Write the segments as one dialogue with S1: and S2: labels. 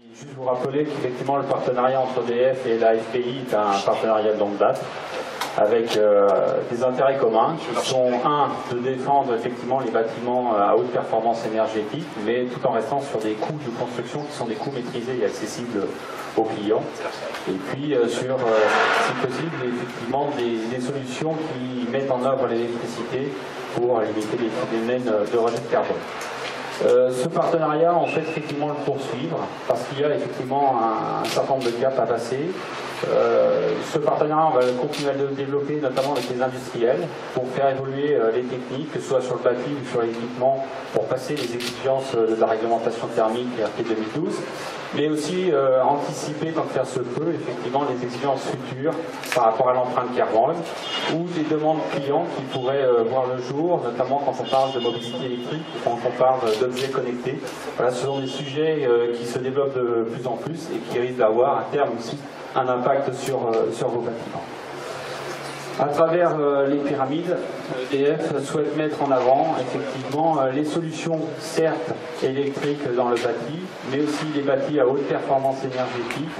S1: Juste vous rappeler qu'effectivement le partenariat entre EDF et la FPI est un partenariat de longue date avec des intérêts communs qui sont, un, de défendre effectivement les bâtiments à haute performance énergétique, mais tout en restant sur des coûts de construction qui sont des coûts maîtrisés et accessibles aux clients. Et puis sur, si possible, effectivement des solutions qui mettent en œuvre l'électricité pour limiter les phénomènes de rejet de carbone. Ce partenariat, on fait effectivement le poursuivre parce qu'il y a effectivement un certain nombre de caps à passer. Ce partenariat, on va continuer à le développer, notamment avec les industriels, pour faire évoluer les techniques, que ce soit sur le bâti ou sur l'équipement, pour passer les exigences de la réglementation thermique RT 2012, mais aussi anticiper, tant que faire se peut, effectivement les exigences futures par rapport à l'empreinte carbone, ou des demandes clients qui pourraient voir le jour, notamment quand on parle de mobilité électrique, quand on parle d'objets connectés. Voilà, ce sont des sujets qui se développent de plus en plus et qui risquent d'avoir à terme aussi un impact sur vos bâtiments. À travers les pyramides, EDF souhaite mettre en avant effectivement les solutions, certes électriques dans le bâti, mais aussi les bâtis à haute performance énergétique,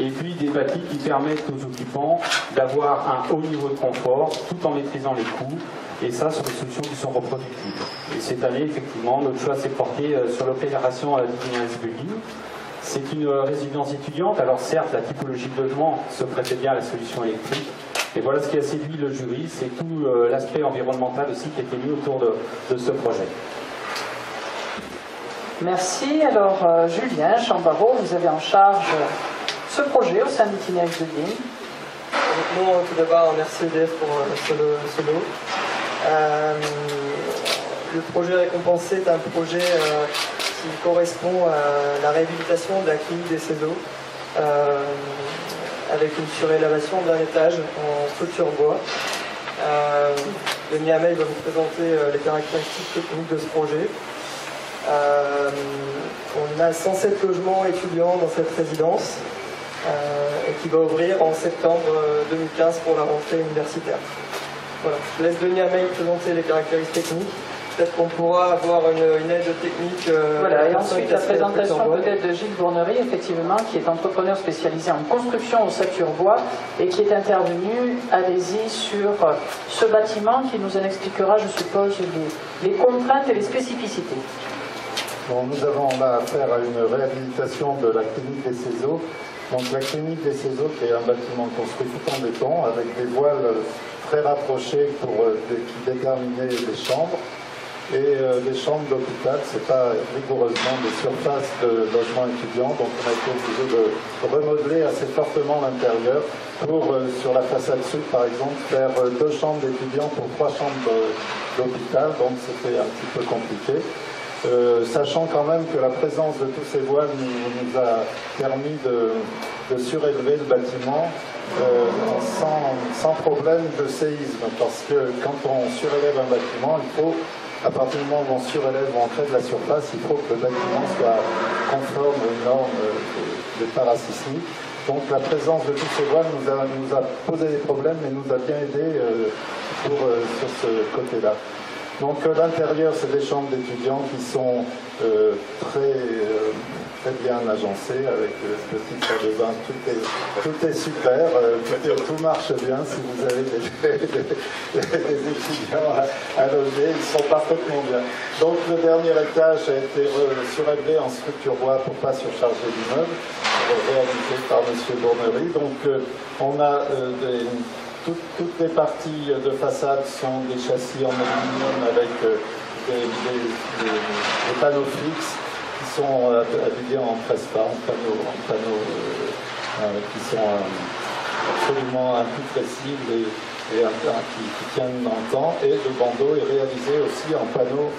S1: et puis des bâtis qui permettent aux occupants d'avoir un haut niveau de confort tout en maîtrisant les coûts, et ça sont des solutions qui sont reproductibles. Et cette année, effectivement, notre choix s'est porté sur l'opération à la Dignity Building. C'est une résidence étudiante, alors certes la typologie de logement se prêtait bien à la solution électrique, et voilà ce qui a séduit le jury, c'est tout l'aspect environnemental aussi qui a été mis autour de ce projet.
S2: Merci. Alors Julien Chambarreau, vous avez en charge ce projet au sein d'Itinéraire Building.
S3: Bon, tout d'abord, merci EDF pour ce lot. Le projet récompensé est un projet qui correspond à la réhabilitation de la clinique des Céseaux, avec une surélévation d'un étage en structure bois. Denis Hamel va vous présenter les caractéristiques techniques de ce projet. On a 107 logements étudiants dans cette résidence et qui va ouvrir en septembre 2015 pour la rentrée universitaire. Voilà. Je laisse Denis Hamel présenter les caractéristiques techniques. Peut-être qu'on pourra avoir une aide technique.
S2: Voilà, et ensuite la présentation peut-être de Gilles Bournery, effectivement, qui est entrepreneur spécialisé en construction au Saturbois et qui est intervenu, allez-y, sur ce bâtiment, qui nous en expliquera, je suppose, les contraintes et les spécificités.
S4: Bon, nous avons là affaire à une réhabilitation de la clinique des Céseaux. Donc la clinique des Céseaux, qui est un bâtiment construit tout en béton, avec des voiles très rapprochées qui déterminaient les chambres. Et les chambres d'hôpital, ce n'est pas rigoureusement des surfaces de logements étudiants, donc on a été obligé de remodeler assez fortement l'intérieur pour, sur la façade sud par exemple, faire 2 chambres d'étudiants pour 3 chambres d'hôpital, donc c'était un petit peu compliqué. Sachant quand même que la présence de tous ces voiles nous a permis de surélever le bâtiment sans problème de séisme, parce que quand on surélève un bâtiment, il faut, à partir du moment où on surélève ou on crée de la surface, il faut que le bâtiment soit conforme aux normes des parasismiques. Donc la présence de tous ces voiles nous a posé des problèmes, mais nous a bien aidé sur ce côté-là. Donc l'intérieur, c'est des chambres d'étudiants qui sont très bien agencées, avec petite salle de bain, tout est super, tout marche bien. Si vous avez des étudiants à loger, ils sont parfaitement bien. Donc le dernier étage a été surélevé en structure bois pour ne pas surcharger l'immeuble, réalisé par M. Bournery. Donc on a toutes les parties de façade sont des châssis en aluminium avec des panneaux fixes qui sont habillés en prespa, en panneaux qui sont absolument incompressibles et qui tiennent dans le temps. Et le bandeau est réalisé aussi en panneaux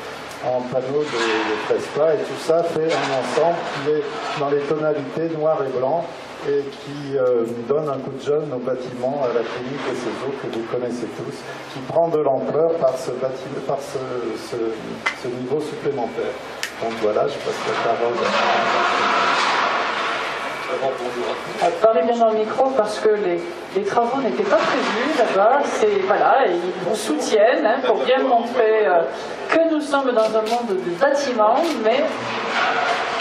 S4: de prespa. Et tout ça fait un ensemble qui est dans les tonalités noir et blanc, et qui donne un coup de jeune au bâtiment, à la clinique des Céseaux que vous connaissez tous, qui prend de l'ampleur par ce niveau supplémentaire. Donc voilà, je passe la parole
S2: Parlez bien dans le micro parce que les travaux n'étaient pas prévus là-bas. Voilà, et ils vous soutiennent hein, pour bien montrer que nous sommes dans un monde de bâtiments, mais...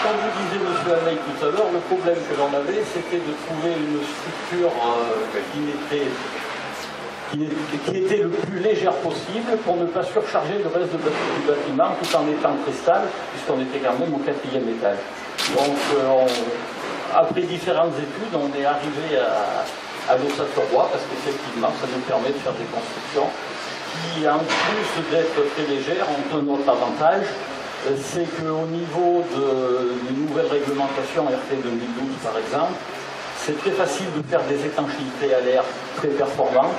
S5: Comme vous disiez, M. Hamel, tout à l'heure, le problème que j'en avais, c'était de trouver une structure qui était le plus légère possible pour ne pas surcharger le reste du bâtiment tout en étant très stable, puisqu'on était quand même au 4e étage. Donc, après différentes études, on est arrivé à l'ossature bois, parce qu'effectivement, ça nous permet de faire des constructions qui, en plus d'être très légères, ont un autre avantage, c'est qu'au niveau des nouvelles réglementations RT 2012, par exemple, c'est très facile de faire des étanchéités à l'air très performantes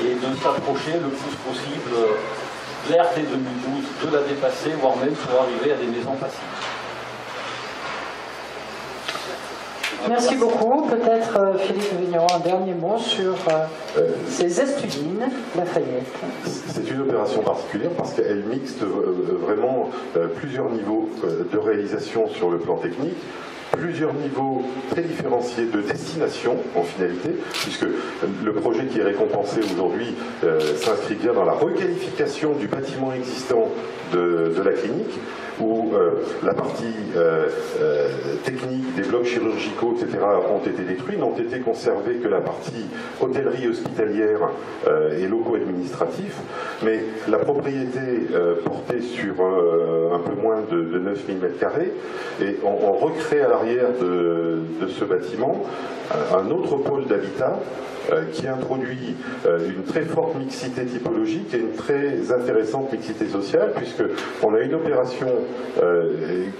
S5: et de s'approcher le plus possible de l'RT 2012, de la dépasser, voire même pour arriver à des maisons passives.
S2: Merci beaucoup. Peut-être Philippe Vigneron, un dernier mot sur ces estudines Lafayette.
S6: C'est une opération particulière parce qu'elle mixte vraiment plusieurs niveaux de réalisation sur le plan technique, plusieurs niveaux très différenciés de destination en finalité, puisque le projet qui est récompensé aujourd'hui s'inscrit bien dans la requalification du bâtiment existant de la clinique, où la partie technique des blocs chirurgicaux, etc., ont été détruits, n'ont été conservés que la partie hôtellerie hospitalière et locaux administratifs, mais la propriété portait sur un peu moins de 9000 m², et on recrée à l'arrière de ce bâtiment un autre pôle d'habitat qui introduit une très forte mixité typologique et une très intéressante mixité sociale, puisqu'on a une opération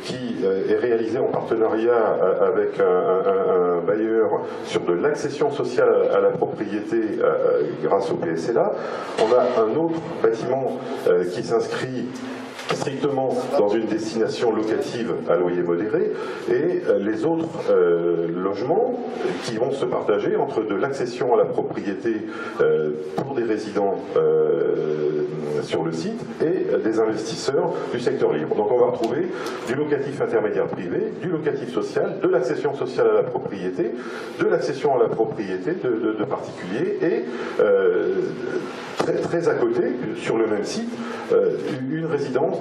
S6: qui est réalisée en partenariat avec un bailleur sur de l'accession sociale à la propriété grâce au PSLA. On a un autre bâtiment qui s'inscrit strictement dans une destination locative à loyer modéré, et les autres logements qui vont se partager entre de l'accession à la propriété pour des résidents sur le site et des investisseurs du secteur libre. Donc on va retrouver du locatif intermédiaire privé, du locatif social, de l'accession sociale à la propriété, de l'accession à la propriété de particuliers, et très à côté, sur le même site, une résidence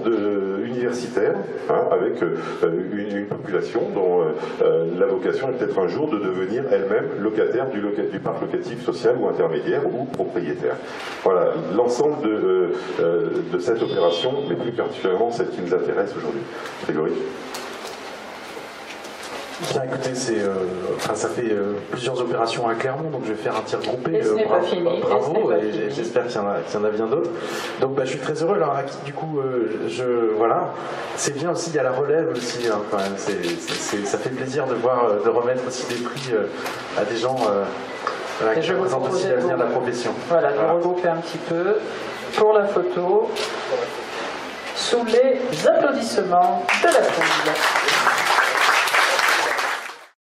S6: universitaire, hein, avec une population dont la vocation est peut-être un jour de devenir elle-même locataire du parc locatif social ou intermédiaire ou propriétaire. Voilà l'ensemble de cette opération, mais plus particulièrement celle qui nous intéresse aujourd'hui. Grégory.
S7: Bien, écoutez, ça fait plusieurs opérations à Clermont, donc je vais faire un tir groupé.
S2: Et ce n'est pas fini.
S7: Bravo, et j'espère qu'il y en a bien d'autres. Donc je suis très heureux. Alors, du coup, voilà, c'est bien aussi, il y a la relève aussi, hein, quand même. Ça fait plaisir de remettre aussi des prix à des gens qui représentent aussi l'avenir de la profession.
S2: Voilà, je vais regrouper un petit peu pour la photo sous les applaudissements de la foule.